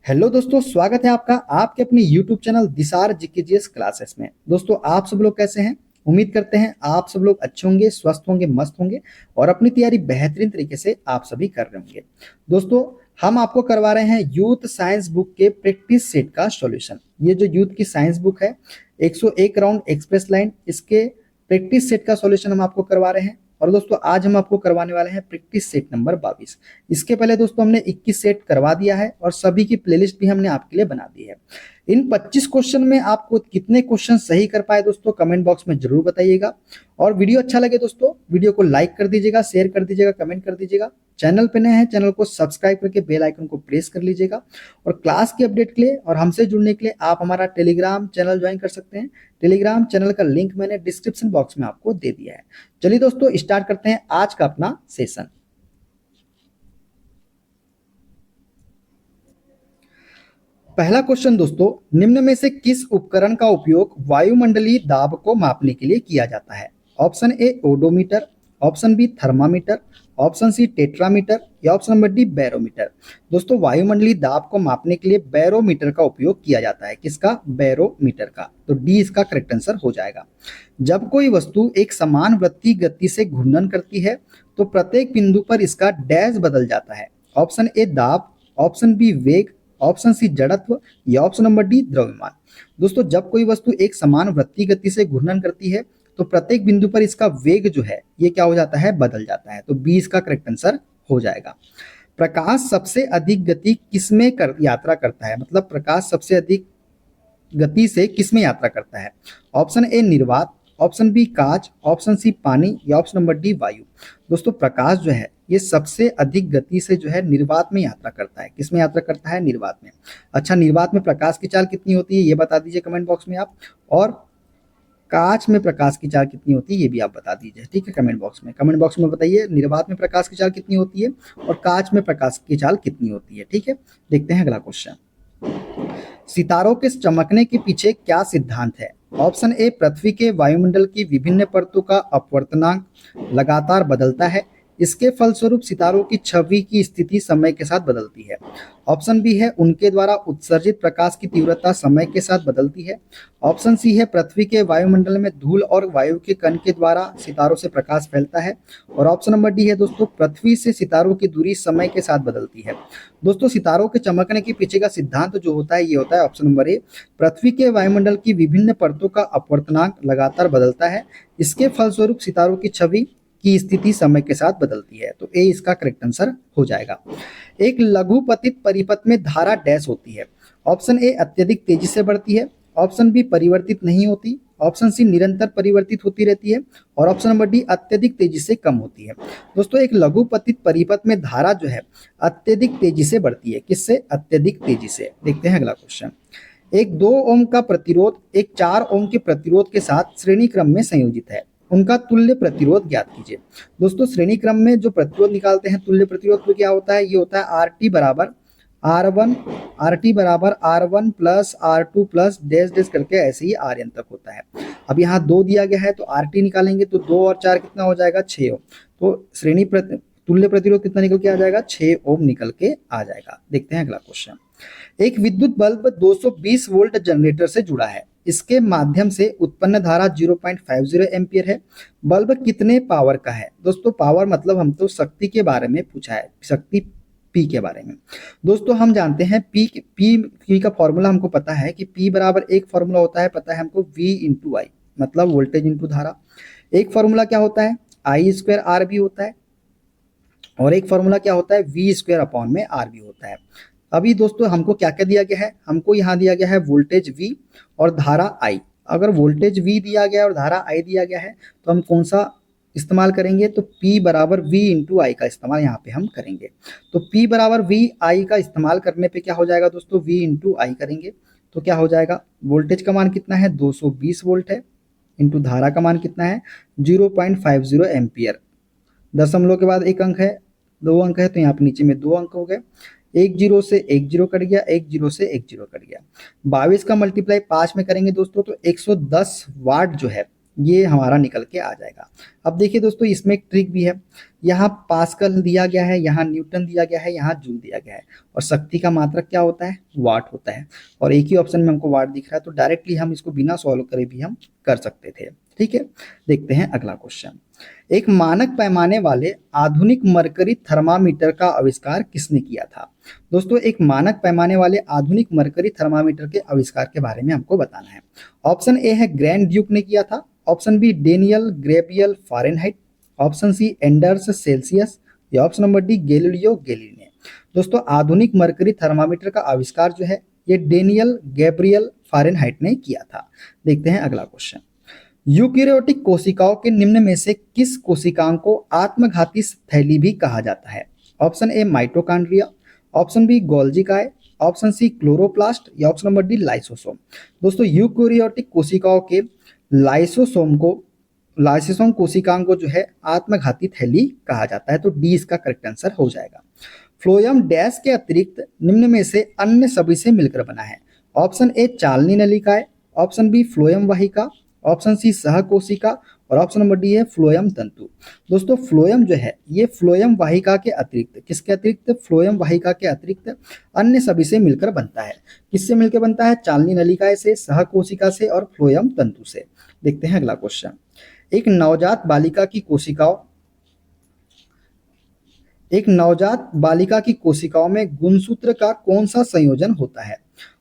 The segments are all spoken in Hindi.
हेलो दोस्तों, स्वागत है आपका आपके अपने YouTube चैनल दिसार जीकेजीएस क्लासेस में। दोस्तों, आप सब लोग कैसे हैं? उम्मीद करते हैं आप सब लोग अच्छे होंगे, स्वस्थ होंगे, मस्त होंगे और अपनी तैयारी बेहतरीन तरीके से आप सभी कर रहे होंगे। दोस्तों, हम आपको करवा रहे हैं यूथ साइंस बुक के प्रैक्टिस सेट का सॉल्यूशन। ये जो यूथ की साइंस बुक है 101 राउंड एक्सप्रेस लाइन, इसके प्रैक्टिस सेट का सॉल्यूशन हम आपको करवा रहे हैं। और दोस्तों, आज हम आपको करवाने वाले हैं प्रैक्टिस सेट नंबर 22। इसके पहले दोस्तों हमने 21 सेट करवा दिया है और सभी की प्लेलिस्ट भी हमने आपके लिए बना दी है। इन 25 क्वेश्चन में आपको कितने क्वेश्चन सही कर पाए दोस्तों, कमेंट बॉक्स में जरूर बताइएगा। और वीडियो अच्छा लगे दोस्तों, वीडियो को लाइक कर दीजिएगा, शेयर कर दीजिएगा, कमेंट कर दीजिएगा। चैनल पे नए हैं, चैनल को सब्सक्राइब करके बेल आइकन को प्रेस कर लीजिएगा। और क्लास की अपडेट के लिए और हमसे जुड़ने के लिए आप हमारा टेलीग्राम चैनल ज्वाइन कर सकते हैं। टेलीग्राम चैनल का लिंक मैंने डिस्क्रिप्शन बॉक्स में आपको दे दिया है। चलिए दोस्तों, स्टार्ट करते हैं आज का अपना सेशन। पहला क्वेश्चन दोस्तों, निम्न में से किस उपकरण का उपयोग वायुमंडलीय दाब को मापने के लिए किया जाता है? Option A odometer, option B thermometer, option C tetrameter या ऑप्शन नंबर डी बैरोमीटर। दोस्तों, वायुमंडलीय दाब को मापने के लिए बैरोमीटर का उपयोग किया जाता है। किसका? बैरोमीटर का। तो डी इसका करेक्ट आंसर हो जाएगा। जब कोई वस्तु एक समान वृत्तीय गति से घूर्णन करती है तो प्रत्येक बिंदु पर इसका डैश बदल जाता है। ऑप्शन ए दाब, ऑप्शन बी वेग, ऑप्शन सी जड़त्व या ऑप्शन नंबर डी द्रव्यमान। दोस्तों, जब कोई वस्तु एक समान वृत्तीय गति से घूर्णन करती है तो प्रत्येक बिंदु पर इसका वेग जो है ये क्या हो जाता है? बदल जाता है। तो बी इसका करेक्ट आंसर हो जाएगा। प्रकाश सबसे अधिक गति किसमें यात्रा करता है? मतलब प्रकाश सबसे अधिक गति से किसमें यात्रा करता है? ऑप्शन ए निर्वात, ऑप्शन बी कांच, ऑप्शन सी पानी या ऑप्शन नंबर डी वायु। दोस्तों, प्रकाश जो है ये सबसे अधिक गति से जो है निर्वात में यात्रा करता है। किसमें यात्रा करता है? निर्वात में। अच्छा, निर्वात में प्रकाश की चाल कितनी होती है ये बता दीजिए कमेंट बॉक्स में आप। और कांच में प्रकाश की चाल कितनी होती है ये भी आप बता दीजिए, ठीक है? कमेंट बॉक्स में बताइए निर्वात में प्रकाश की चाल कितनी होती है और कांच में प्रकाश की चाल कितनी होती है, ठीक है? देखते हैं अगला क्वेश्चन। सितारों के चमकने के पीछे क्या सिद्धांत है? ऑप्शन ए पृथ्वी के वायुमंडल की विभिन्न परतों का अपवर्तनांक लगातार बदलता है, इसके फलस्वरूप सितारों की छवि की स्थिति समय के साथ बदलती है। ऑप्शन बी है उनके द्वारा उत्सर्जित प्रकाश की तीव्रता समय के साथ बदलती है। ऑप्शन सी है पृथ्वी के वायुमंडल में धूल और वायु के कण के द्वारा सितारों से प्रकाश फैलता है। और ऑप्शन नंबर डी है दोस्तों, पृथ्वी से सितारों की दूरी समय के साथ बदलती है। दोस्तों, सितारों के चमकने के पीछे का सिद्धांत जो होता है ये होता है ऑप्शन नंबर ए, पृथ्वी के वायुमंडल की विभिन्न परतों का अपवर्तनांक लगातार बदलता है, इसके फलस्वरूप सितारों की छवि की स्थिति समय के साथ बदलती है। तो ए इसका करेक्ट आंसर हो जाएगा। एक लघुपतित परिपथ में धारा डैश होती है। ऑप्शन ए अत्यधिक तेजी से बढ़ती है, ऑप्शन बी परिवर्तित नहीं होती, ऑप्शन सी निरंतर परिवर्तित होती रहती है और ऑप्शन नंबर डी अत्यधिक तेजी से कम होती है। दोस्तों, एक लघुपतित परिपथ में धारा जो है अत्यधिक तेजी से बढ़ती है। किससे? अत्यधिक तेजी से। देखते हैं अगला क्वेश्चन। एक 2 ओम का प्रतिरोध एक 4 ओम के प्रतिरोध के साथ श्रेणी क्रम में संयोजित है, उनका तुल्य प्रतिरोध ज्ञात कीजिए। दोस्तों, श्रेणी क्रम में जो प्रतिरोध निकालते हैं तुल्य प्रतिरोध में क्या होता है? ये होता है आर टी बराबर R one plus R two plus dash dash करके ऐसे ही आर एन तक होता है। अब यहाँ 2 दिया गया है तो आर टी निकालेंगे तो 2 और 4 कितना हो जाएगा? 6 ओम। तो तुल्य प्रतिरोध कितना निकल के आ जाएगा? 6 ओम निकल के आ जाएगा। देखते हैं अगला क्वेश्चन। एक विद्युत बल्ब 220 वोल्ट जनरेटर से जुड़ा है, इसके माध्यम से उत्पन्न धारा 0.50 एम्पियर है। बल्ब कितने पावर का है? दोस्तों, पावर मतलब हम तो शक्ति के बारे में पूछा है, शक्ति पी के बारे में। दोस्तों, हम जानते हैं पी का फॉर्मूला हमको पता है कि पी बराबर एक फॉर्मूला होता है, पता है हमको V इंटू आई, मतलब वोल्टेज इंटू धारा। एक फॉर्मूला क्या होता है? आई स्क्वायर आर भी होता है और एक फॉर्मूला क्या होता है? वी स्क्वायर अपॉन में आर भी होता है। अभी दोस्तों हमको क्या क्या दिया गया है? हमको यहाँ दिया गया है वोल्टेज V और धारा I। अगर वोल्टेज V दिया गया है और धारा I दिया गया है तो हम कौन सा इस्तेमाल करेंगे? तो P बराबर V इंटू आई का इस्तेमाल यहाँ पे हम करेंगे। तो P बराबर V I का इस्तेमाल करने पे क्या हो जाएगा दोस्तों? V इंटू आई करेंगे तो क्या हो जाएगा? वोल्टेज का मान कितना है? 220 वोल्ट है, इंटू धारा का मान कितना है? 0.50 एम्पियर। दशमलव के बाद एक अंक है, 2 अंक है तो यहाँ पे नीचे में 2 अंक हो गए। एक जीरो से एक जीरो कट गया, एक जीरो से एक जीरो कट गया। 22 का मल्टीप्लाई 5 में करेंगे दोस्तों तो 110 वाट जो है ये हमारा निकल के आ जाएगा। अब देखिए दोस्तों, इसमें एक ट्रिक भी है। यहाँ पास्कल दिया गया है, यहाँ न्यूटन दिया गया है, यहाँ जूल दिया गया है, और शक्ति का मात्रक क्या होता है? वाट होता है। और एक ही ऑप्शन में हमको वाट दिख रहा है, तो डायरेक्टली हम इसको बिना सॉल्व करे भी हम कर सकते थे। ठीक है, देखते हैं अगला क्वेश्चन। एक मानक पैमाने वाले आधुनिक मरकरी थर्मामीटर का आविष्कार किसने किया था? दोस्तों, एक मानक पैमाने वाले आधुनिक मरकरी थर्मामीटर के आविष्कार के बारे में हमको बताना है। ऑप्शन ए है ग्रैंड ड्यूक ने किया था, option B Daniel Gabriel Fahrenheit, option C Anders Celsius, या option number D Galileo Galilei ने। दोस्तों, आधुनिक मरकरी थर्मामीटर का आविष्कार जो है ये डेनियल गैब्रियल फारेनहाइट ने किया था। देखते हैं अगला क्वेश्चन। यूकेरियोटिक कोशिकाओं के निम्न में से किस कोशिकाओं को आत्मघाती थैली भी कहा जाता है? Option A mitochondria, option B Golgi काय, ऑप्शन सी क्लोरोप्लास्ट, या ऑप्शन नंबर डी लाइसोसोम। दोस्तों, यूकेरियोटिक कोशिकाओं के लाइसोसोम कोशिकाओं को जो है आत्मघाती थैली कहा जाता है, तो डी इसका करेक्ट आंसर हो जाएगा। फ्लोएम डैश के अतिरिक्त निम्न में से अन्य सभी से मिलकर बना है। ऑप्शन ए चालनी नलिकाएं, ऑप्शन बी फ्लोएम वाहिका, ऑप्शन सी सहकोशिका, और ऑप्शन नंबर डी है फ्लोएम तंतु। दोस्तों, फ्लोएम जो है ये फ्लोएम वाहिका के अतिरिक्त, किसके अतिरिक्त? फ्लोएम वाहिका के अतिरिक्त अन्य सभी से मिलकर बनता है। किससे मिलकर बनता है? चालनी नलिकाएं से, सहकोशिका से और फ्लोएम तंतु से। देखते हैं अगला क्वेश्चन। एक नवजात बालिका की कोशिकाओं में गुणसूत्र का कौन सा संयोजन होता है?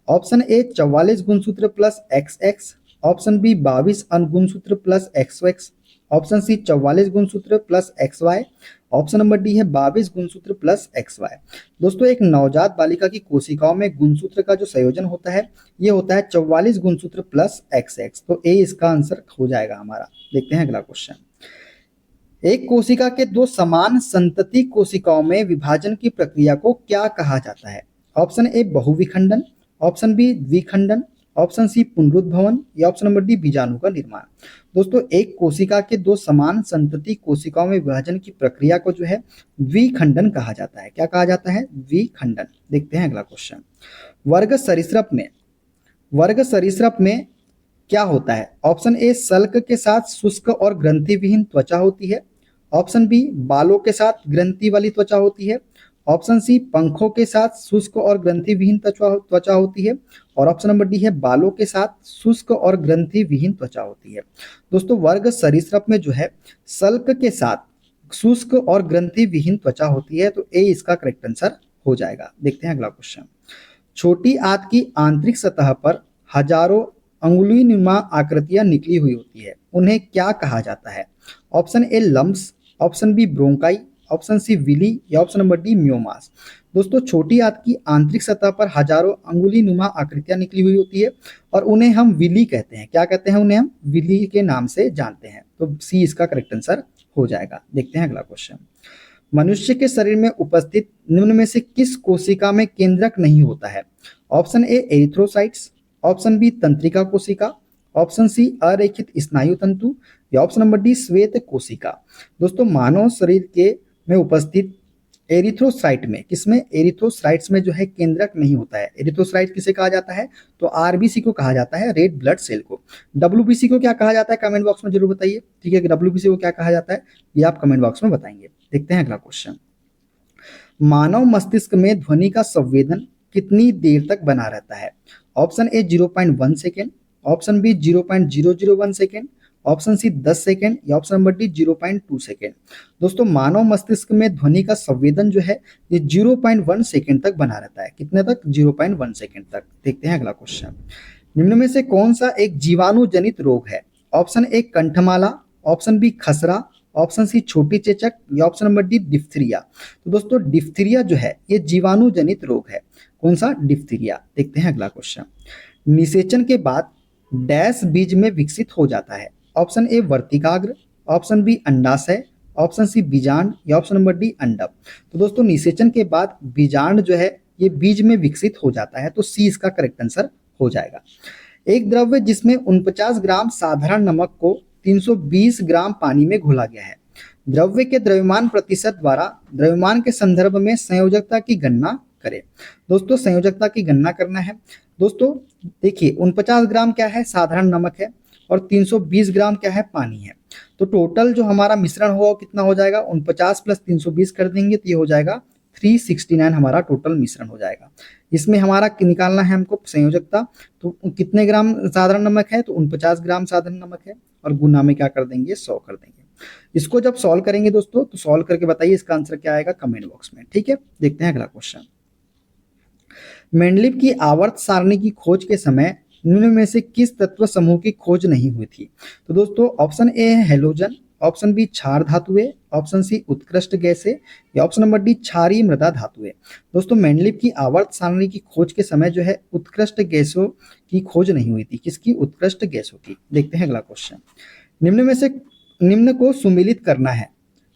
ऑप्शन ए 44 गुणसूत्र प्लस XX, ऑप्शन बी 22 अनुगुणसूत्र प्लस XX, ऑप्शन सी 44 गुणसूत्र plus XY, option number D है 22 गुणसूत्र प्लस XY। दोस्तों, एक नवजात बालिका की कोशिकाओं में गुणसूत्र का जो संयोजन होता है ये होता है 44 गुणसूत्र प्लस XX, तो ए इसका आंसर हो जाएगा हमारा। देखते हैं अगला क्वेश्चन। एक कोशिका के दो समान संतति कोशिकाओं में विभाजन की प्रक्रिया को क्या कहा जाता है? ऑप्शन ए बहुविखंडन, ऑप्शन बी द्विखंडन, ऑप्शन सी पुनरुद्भवन, या ऑप्शन नंबर डी बीजाणु का निर्माण। दोस्तों, एक कोशिका के दो समान संतति कोशिकाओं में विभाजन की प्रक्रिया को जो है द्विखंडन कहा जाता है। क्या कहा जाता है? द्विखंडन। देखते हैं अगला क्वेश्चन। वर्ग सरीसृप में क्या होता है? ऑप्शन ए सल्क के साथ शुष्क और ग्रंथि विहीन त्वचा होती है, ऑप्शन बी बालों के साथ ग्रंथि वाली त्वचा होती है, ऑप्शन सी पंखों के साथ शुष्क और ग्रंथि विहीन त्वचा होती है, और ऑप्शन नंबर डी है बालों के साथ शुष्क और ग्रंथि विहीन त्वचा होती है। दोस्तों, वर्ग सरीसृप में जो है सल्क के साथ शुष्क और ग्रंथि विहीन त्वचा होती है, तो ए इसका करेक्ट आंसर हो जाएगा। देखते हैं अगला क्वेश्चन। छोटी आंत की आंतरिक सतह पर हजारों अंगुली नुमा आकृतियां निकली हुई होती है, उन्हें क्या कहा जाता है? Option A lumps, option B bronchi, option C villi, या ऑप्शन नंबर डी म्योमास। दोस्तों, छोटी आंत की आंतरिक सतह पर हजारों अंगुली नुमा आकृतियां निकली हुई होती है और उन्हें हम विली कहते हैं। क्या कहते हैं? उन्हें हम विली के नाम से जानते हैं, तो सी इसका करेक्ट आंसर हो जाएगा। देखते हैं अगला क्वेश्चन। मनुष्य के शरीर में उपस्थित निम्न में से किस कोशिका में केंद्रक नहीं होता है? Option A erythrocytes, option B तंत्रिका कोशिका, ऑप्शन सी अरेखित स्नायु तंतु, या ऑप्शन नंबर डी श्वेत कोशिका। दोस्तों, मानव शरीर के में उपस्थित एरिथ्रोसाइट में, किसमें? एरिथ्रोसाइट्स में जो है केंद्रक नहीं होता है। एरिथ्रोसाइट किसे कहा जाता है? तो आरबीसी को कहा जाता है, रेड ब्लड सेल को। डब्ल्यूबीसी को क्या कहा जाता है? कमेंट बॉक्स में जरूर बताइए। ठीक है, डब्ल्यूबीसी को क्या कहा जाता है ये आप कमेंट बॉक्स में बताएंगे। देखते हैं अगला क्वेश्चन। मानव मस्तिष्क में ध्वनि का संवेदन कितनी देर तक बना रहता है? Option A 0.1 second, option B 0.001 second, option C 10 second, या ऑप्शन नंबर डी 0.2 सेकेंड। दोस्तों, मानव मस्तिष्क में ध्वनि का संवेदन जो है ये 0.1 सेकेंड तक बना रहता है। कितने तक? 0.1 सेकेंड तक। देखते हैं अगला क्वेश्चन। निम्न में से कौन सा एक जीवाणु जनित रोग है? ऑप्शन ए कंठमाला, ऑप्शन बी खसरा, ऑप्शन सी छोटी चेचक, या ऑप्शन नंबर डी डिफ्थीरिया। तो दोस्तों, डिफ्थीरिया जो है ये जीवाणु जनित रोग है। कौन सा? डिफ्थीरिया। देखते हैं अगला क्वेश्चन। निषेचन के बाद डैश बीज में विकसित हो जाता है? ऑप्शन ए वर्तिकाग्र, ऑप्शन बी अंडाशय, ऑप्शन सी बीजांड, या ऑप्शन नंबर डी अंडक। तो दोस्तों, निषेचन के बाद बीजांड जो है ये बीज में विकसित हो जाता है, तो सी इसका करेक्ट आंसर हो जाएगा। एक द्रव्य जिसमें 49 ग्राम साधारण नमक को 320 ग्राम पानी में घोला गया है, द्रव्य के द्रव्यमान प्रतिशत द्वारा द्रव्यमान के संदर्भ में संयोजकता की गणना करें। दोस्तों, संयोजकता की गणना करना है। दोस्तों देखिए, 49 ग्राम क्या है? साधारण नमक है, और 320 ग्राम क्या है, पानी है। तो टोटल जो हमारा मिश्रण होगा वो कितना हो जाएगा, 49 प्लस 320 कर देंगे तो ये हो जाएगा 369 हमारा टोटल मिश्रण हो जाएगा। इसमें हमारा निकालना है हमको संयोजकता, तो कितने ग्राम साधारण नमक है, तो 49 ग्राम साधारण नमक है, और गुना में क्या कर देंगे, 100 कर देंगे। इसको जब सॉल्व करेंगे दोस्तों, तो सॉल्व करके बताइए इसका आंसर क्या आएगा कमेंट बॉक्स में, ठीक है। देखते हैं अगला क्वेश्चन। मेंडलीव की आवर्त सारणी की खोज के समय निम्न में से किस तत्व समूह की खोज नहीं हुई थी। तो दोस्तों ऑप्शन ए है हेलोजन, ऑप्शन बी क्षार धातुएं, ऑप्शन सी उत्कृष्ट गैसें, या ऑप्शन नंबर डी क्षारीय मृदा धातुएं। दोस्तों मेंडलीव की आवर्त सारणी की खोज के समय जो है उत्कृष्ट गैसों की खोज नहीं हुई थी। किसकी, उत्कृष्ट गैसों की। देखते हैं अगला क्वेश्चन। निम्न में से निम्न को सुमेलित करना है।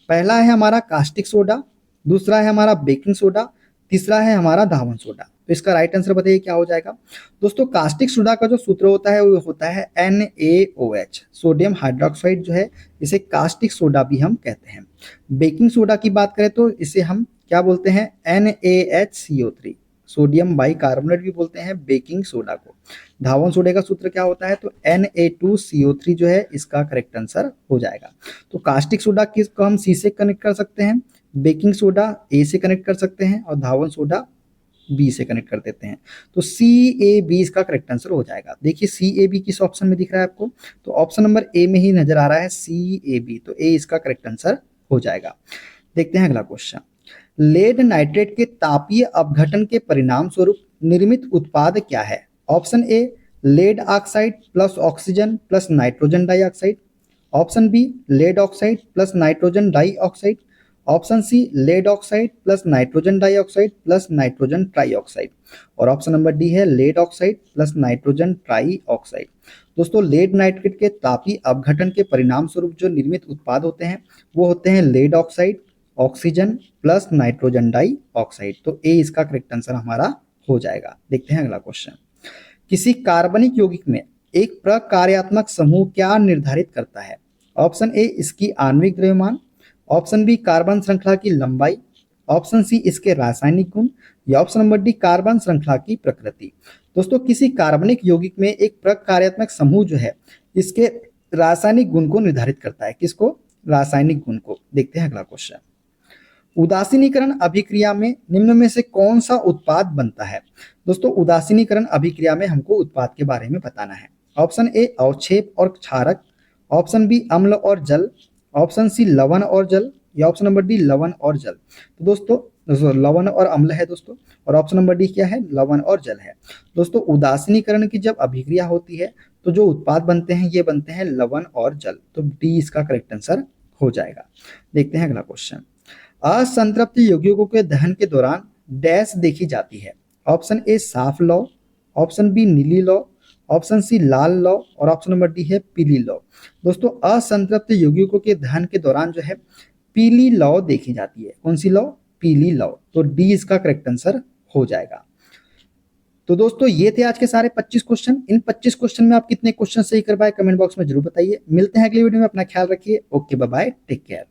पहला है हमारा कास्टिक सोडा, दूसरा है हमारा बेकिंग सोडा, तीसरा है हमारा धावन सोडा। तो इसका राइट आंसर बताइए क्या हो जाएगा। दोस्तों कास्टिक सोडा का जो सूत्र होता है वो होता है NaOH, सोडियम हाइड्रोक्साइड जो है इसे कास्टिक सोडा भी हम कहते हैं। बेकिंग सोडा की बात करें तो इसे हम क्या बोलते हैं, NaHCO3, सोडियम बाइकार्बोनेट भी बोलते हैं बेकिंग सोडा को। धावन सोडे का सूत्र क्या होता है, तो Na2CO3 जो है इसका करेक्ट आंसर हो जाएगा। तो कास्टिक सोडा किसको हम C से कनेक्ट कर सकते हैं, बेकिंग सोडा A से कनेक्ट कर सकते हैं, और धावन सोडा बी से कनेक्ट कर देते हैं। तो CAB इसका करेक्ट आंसर हो जाएगा। देखिए CAB किस ऑप्शन में दिख रहा है आपको, तो ऑप्शन नंबर ए में ही नजर आ रहा है CAB, तो ए इसका करेक्ट आंसर हो जाएगा। देखते हैं अगला क्वेश्चन। लेड नाइट्रेट के तापीय अपघटन के परिणाम स्वरूप निर्मित उत्पाद क्या है। Option A lead oxide plus oxygen plus nitrogen dioxide, option B lead oxide plus nitrogen dioxide, option C lead oxide plus nitrogen dioxide plus nitrogen trioxide, और ऑप्शन नंबर डी है lead oxide plus nitrogen trioxide. दोस्तों लेड नाइट्रेट के तापीय अपघटन के परिणाम स्वरूप जो निर्मित उत्पाद होते हैं वो होते हैं lead oxide, oxygen plus nitrogen dioxide. तो ए इसका करेक्ट आंसर हमारा हो जाएगा। देखते हैं अगला क्वेश्चन। किसी कार्बनिक यौगिक में एक प्रकार्यात्मक समूह क्या निर्धारित करता है। ऑप्शन ए इसकी आणविक द्रव्यमान, ऑप्शन बी कार्बन श्रृंखला की लंबाई, ऑप्शन सी इसके रासायनिक गुण, या ऑप्शन नंबर डी कार्बन श्रृंखला की प्रकृति। दोस्तों किसी कार्बनिक यौगिक में एक प्रकार्यात्मक समूह जो है इसके रासायनिक गुण को निर्धारित करता है। किसको, रासायनिक गुण को। देखते हैं अगला क्वेश्चन। उदासीनीकरण अभिक्रिया में निम्न में से कौन सा उत्पाद बनता है। दोस्तों उदासीनीकरण अभिक्रिया में हमको उत्पाद के बारे में बताना है। ऑप्शन ए अवक्षेप और क्षारक, ऑप्शन बी अम्ल और जल, ऑप्शन सी लवण और जल, या ऑप्शन नंबर डी लवण और जल। तो दोस्तों लवण और अम्ल है दोस्तों, और ऑप्शन नंबर डी क्या है, लवण और जल है। दोस्तों उदासीनीकरण की जब अभिक्रिया होती है तो जो उत्पाद बनते हैं ये बनते हैं लवण और जल। तो डी इसका करेक्ट आंसर हो जाएगा। देखते हैं अगला क्वेश्चन। असंतृप्त यौगिकों के दहन के दौरान डैश देखी जाती है। ऑप्शन ए साफ लौ, ऑप्शन बी नीली लौ, ऑप्शन सी लाल लौ, और ऑप्शन नंबर डी है पीली लौ। दोस्तों असंतृप्त यौगिकों के दहन के दौरान जो है पीली लौ देखी जाती है। कौन सी लौ, पीली लौ। तो डी इसका करेक्ट आंसर हो जाएगा। तो दोस्तों ये थे आज के सारे 25 क्वेश्चन। इन 25 क्वेश्चन में आप कितने क्वेश्चन सही कर पाए कमेंट बॉक्स में जरूर बताइए। मिलते हैं अगली वीडियो में, अपना ख्याल रखिए। Okay bye bye, take care.